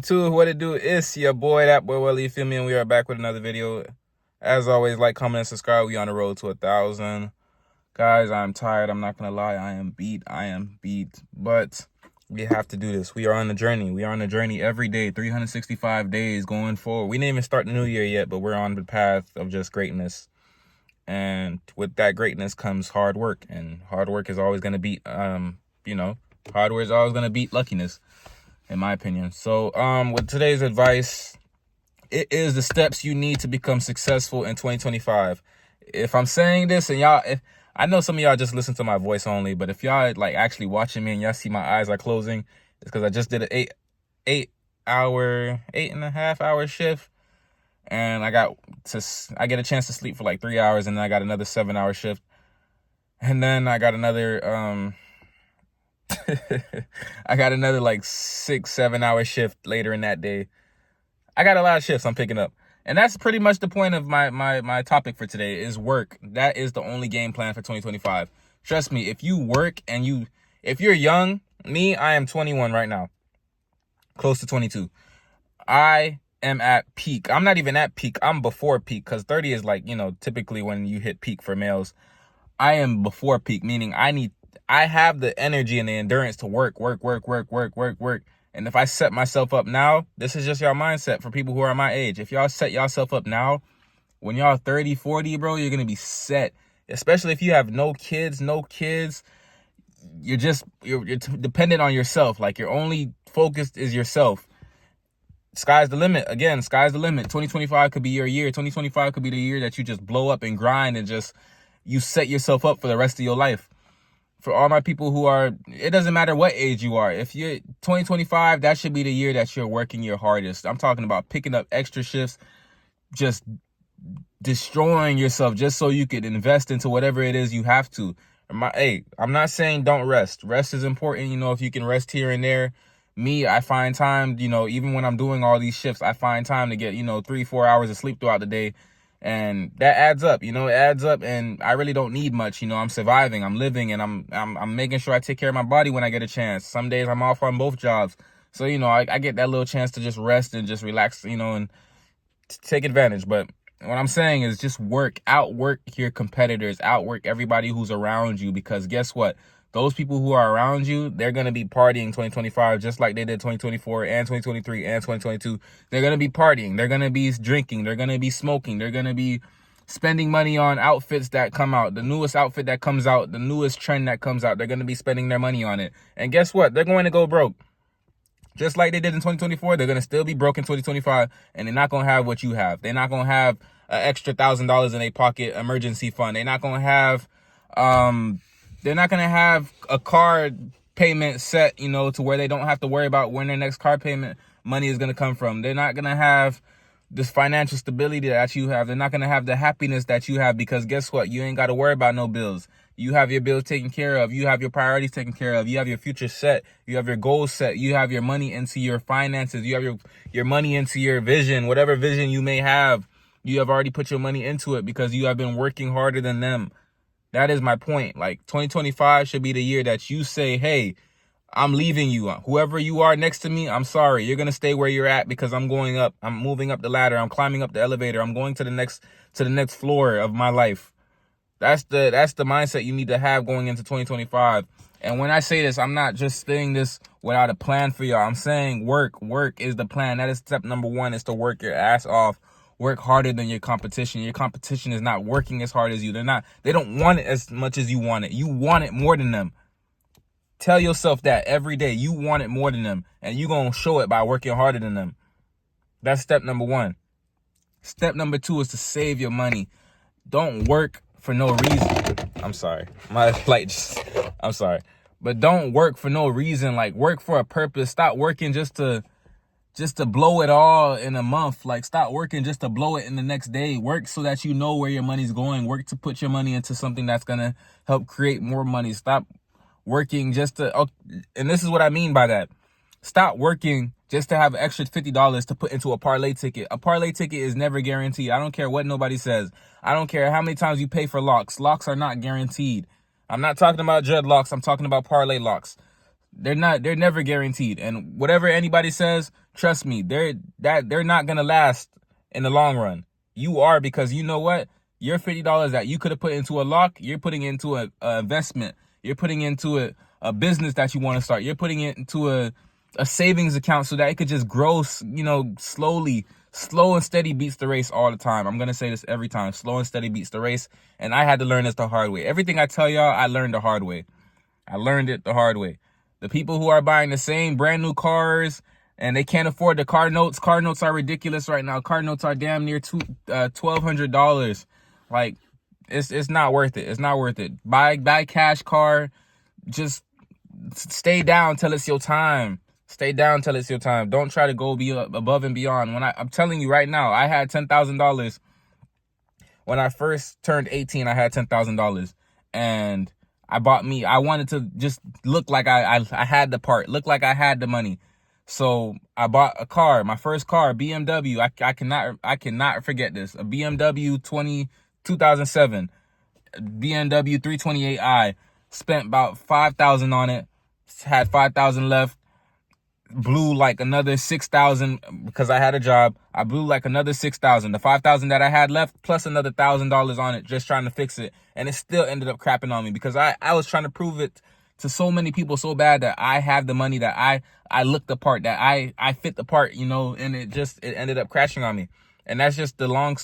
To what it do, it's your boy, that boy Welly, you feel me? And we are back with another video. As always, like, comment, and subscribe. We on the road to 1,000. Guys, I'm tired. I'm not gonna lie. I am beat. But we have to do this. We are on the journey. We are on the journey every day, 365 days going forward. We didn't even start the new year yet, but we're on the path of just greatness. And with that greatness comes hard work. And hard work is always gonna beat, hard work is always gonna beat luckiness, in my opinion. So with today's advice, it is the steps you need to become successful in 2025. If I'm saying this and y'all, I know some of y'all just listen to my voice only, but if y'all like actually watching me and y'all see my eyes are closing, it's because I just did an 8.5 hour shift, and I get a chance to sleep for like 3 hours, and then I got another 7 hour shift, and then I got another I got another like 6-7 hour shift later in that day. I got a lot of shifts I'm picking up. And that's pretty much the point of my topic for today is work. That is the only game plan for 2025. Trust me, if you work and if you're young, I am 21 right now, close to 22. I am at peak. I'm not even at peak. I'm before peak, because 30 is like, typically when you hit peak for males. I am before peak, meaning I have the energy and the endurance to work. And if I set myself up now, this is just y'all mindset for people who are my age. If y'all set yourself up now, when y'all 30, 40, bro, you're going to be set. Especially if you have no kids. You're dependent on yourself. Like, your only focus is yourself. Sky's the limit. Again, sky's the limit. 2025 could be your year. 2025 could be the year that you just blow up and grind and just, you set yourself up for the rest of your life. For all my people who are, it doesn't matter what age you are. If you're 2025, that should be the year that you're working your hardest. I'm talking about picking up extra shifts, just destroying yourself just so you could invest into whatever it is you have to. I'm not saying don't rest. Rest is important. If you can rest here and there. I find time, even when I'm doing all these shifts, I find time to get, 3-4 hours of sleep throughout the day. And that adds up, it adds up, and I really don't need much. I'm surviving, I'm living, and I'm making sure I take care of my body when I get a chance. Some days I'm off on both jobs. So, I get that little chance to just rest and just relax, and take advantage. But what I'm saying is just outwork your competitors, outwork everybody who's around you, because guess what? Those people who are around you, they're going to be partying 2025 just like they did 2024 and 2023 and 2022. They're going to be partying. They're going to be drinking. They're going to be smoking. They're going to be spending money on outfits that come out. The newest outfit that comes out, the newest trend that comes out, they're going to be spending their money on it. And guess what? They're going to go broke. Just like they did in 2024, they're going to still be broke in 2025, and they're not going to have what you have. They're not going to have an extra $1,000 in their pocket emergency fund. They're not going to have... They're not going to have a car payment set, to where they don't have to worry about when their next car payment money is going to come from. They're not going to have this financial stability that you have. They're not going to have the happiness that you have, because guess what? You ain't got to worry about no bills. You have your bills taken care of. You have your priorities taken care of. You have your future set. You have your goals set. You have your money into your finances. You have your money into your vision. Whatever vision you may have, you have already put your money into it because you have been working harder than them. That is my point. Like, 2025 should be the year that you say, hey, I'm leaving you. Whoever you are next to me, I'm sorry. You're going to stay where you're at, because I'm going up. I'm moving up the ladder. I'm climbing up the elevator. I'm going to the next floor of my life. That's the mindset you need to have going into 2025. And when I say this, I'm not just saying this without a plan for y'all. I'm saying work. Work is the plan. That is step number one, is to work your ass off. Work harder than your competition. Your competition is not working as hard as you. They don't want it as much as you want it. You want it more than them. Tell yourself that every day. You want it more than them, and you're going to show it by working harder than them. That's step number one. Step number two is to save your money. Don't work for no reason. I'm sorry. I'm sorry. But don't work for no reason. Like, work for a purpose. Stop working just to blow it all in a month. Like, stop working just to blow it in the next day. Work so that you know where your money's going. Work to put your money into something that's going to help create more money. Stop working just to, and this is what I mean by that. Stop working just to have an extra $50 to put into a parlay ticket. A parlay ticket is never guaranteed. I don't care what nobody says. I don't care how many times you pay for locks. Locks are not guaranteed. I'm not talking about dreadlocks. I'm talking about parlay locks. they're never guaranteed. And whatever anybody says, trust me, they're not gonna last in the long run. You are, because you know what? Your $50 that you could have put into a lock, you're putting into a investment. You're putting into a business that you want to start. You're putting it into a savings account so that it could just grow, slowly. Slow and steady beats the race all the time. I'm going to say this every time. Slow and steady beats the race. And I had to learn this the hard way. Everything I tell y'all, I learned the hard way. I learned it the hard way. The people who are buying the same brand new cars and they can't afford the car notes are ridiculous right now. Car notes are damn near $1,200. Like, it's not worth it. It's not worth it. Buy cash car. Just stay down till it's your time. Stay down till it's your time. Don't try to go above and beyond. I'm telling you right now, I had $10,000 when I first turned 18. I had $10,000, and I wanted to just look like I had the part, look like I had the money. So I bought a car, my first car, BMW. I cannot forget this. A BMW 2007 BMW 328i. Spent about $5,000 on it. Had $5,000 left. Blew like another $6,000 because I had a job. I blew like another $6,000. The $5,000 that I had left plus another $1,000 on it, just trying to fix it, and it still ended up crapping on me because I was trying to prove it to so many people so bad that I have the money, that I look the part, that I fit the part, and it ended up crashing on me. And that's just the long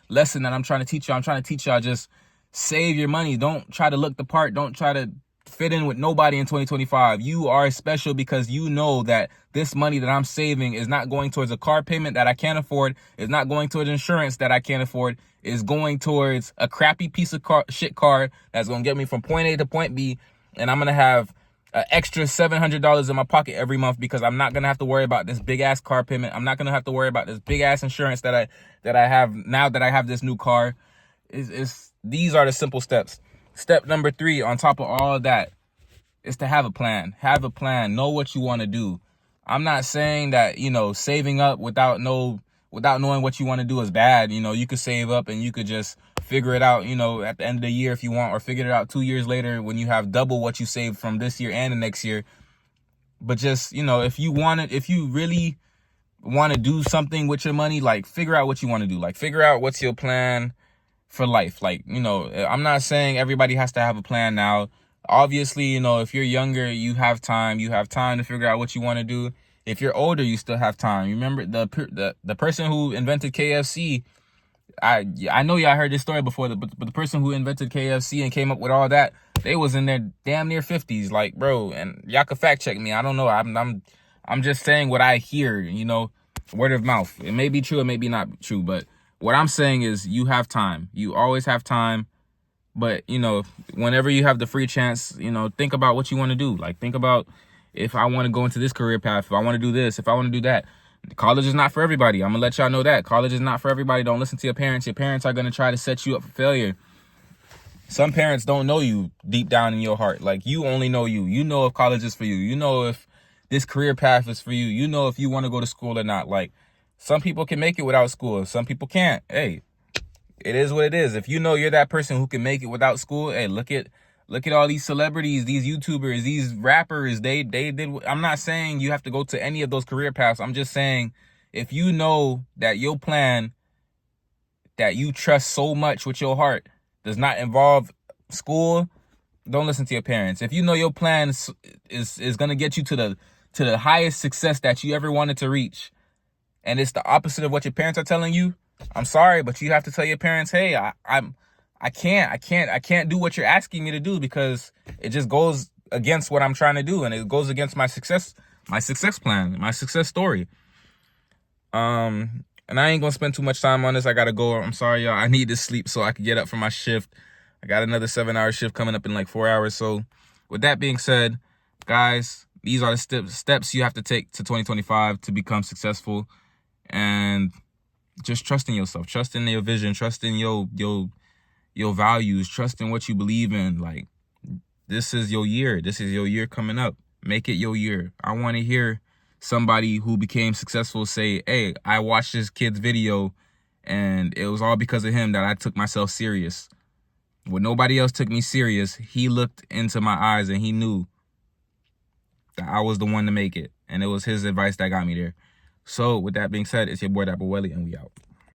lesson that I'm trying to teach y'all. I'm trying to teach y'all, just save your money. Don't try to look the part. Don't try to fit in with nobody in 2025. You are special because you know that this money that I'm saving is not going towards a car payment that I can't afford. It's not going towards insurance that I can't afford. It's going towards a crappy piece of shit car that's going to get me from point A to point B. And I'm going to have an extra $700 in my pocket every month because I'm not going to have to worry about this big ass car payment. I'm not going to have to worry about this big ass insurance that I have now that I have this new car. These are the simple steps. Step number 3, on top of all of that, is to have a plan. Have a plan. Know what you want to do. I'm not saying that, saving up without knowing what you want to do is bad. You could save up and you could just figure it out, at the end of the year if you want, or figure it out 2 years later when you have double what you saved from this year and the next year. But just, if you really want to do something with your money, like, figure out what you want to do. Like, figure out what's your plan for life. Like, I'm not saying everybody has to have a plan now. Obviously, if you're younger, you have time to figure out what you want to do. If you're older, you still have time. You remember the person who invented KFC. I know y'all heard this story before, but the person who invented KFC and came up with all that, they was in their damn near 50s, like, bro. And y'all can fact check me. I don't know. I'm just saying what I hear, word of mouth. It may be true, it may be not true, but what I'm saying is you have time. You always have time. But, whenever you have the free chance, think about what you want to do. Like, think about, if I want to go into this career path, if I want to do this, if I want to do that. College is not for everybody. I'm going to let y'all know that. College is not for everybody. Don't listen to your parents. Your parents are going to try to set you up for failure. Some parents don't know you deep down in your heart. Like, you only know you. You know if college is for you. You know if this career path is for you. You know if you want to go to school or not. Like, some people can make it without school. Some people can't. Hey, it is what it is. If you know you're that person who can make it without school, hey, look at all these celebrities, these YouTubers, these rappers. They did. I'm not saying you have to go to any of those career paths. I'm just saying, if you know that your plan that you trust so much with your heart does not involve school, don't listen to your parents. If you know your plan is going to get you to the highest success that you ever wanted to reach, and it's the opposite of what your parents are telling you, I'm sorry, but you have to tell your parents, hey, I can't do what you're asking me to do, because it just goes against what I'm trying to do, and it goes against my success plan, my success story. And I ain't gonna spend too much time on this. I gotta go. I'm sorry, y'all. I need to sleep so I can get up for my shift. I got another 7-hour shift coming up in like 4 hours. So with that being said, guys, these are the steps you have to take to 2025 to become successful. And just trust in yourself, trust in your vision, trust in your values, trust in what you believe in. Like, this is your year. This is your year coming up. Make it your year. I want to hear somebody who became successful say, hey, I watched this kid's video and it was all because of him that I took myself serious. When nobody else took me serious, he looked into my eyes and he knew that I was the one to make it, and it was his advice that got me there. So with that being said, it's your boy Dapper Welly, and we out.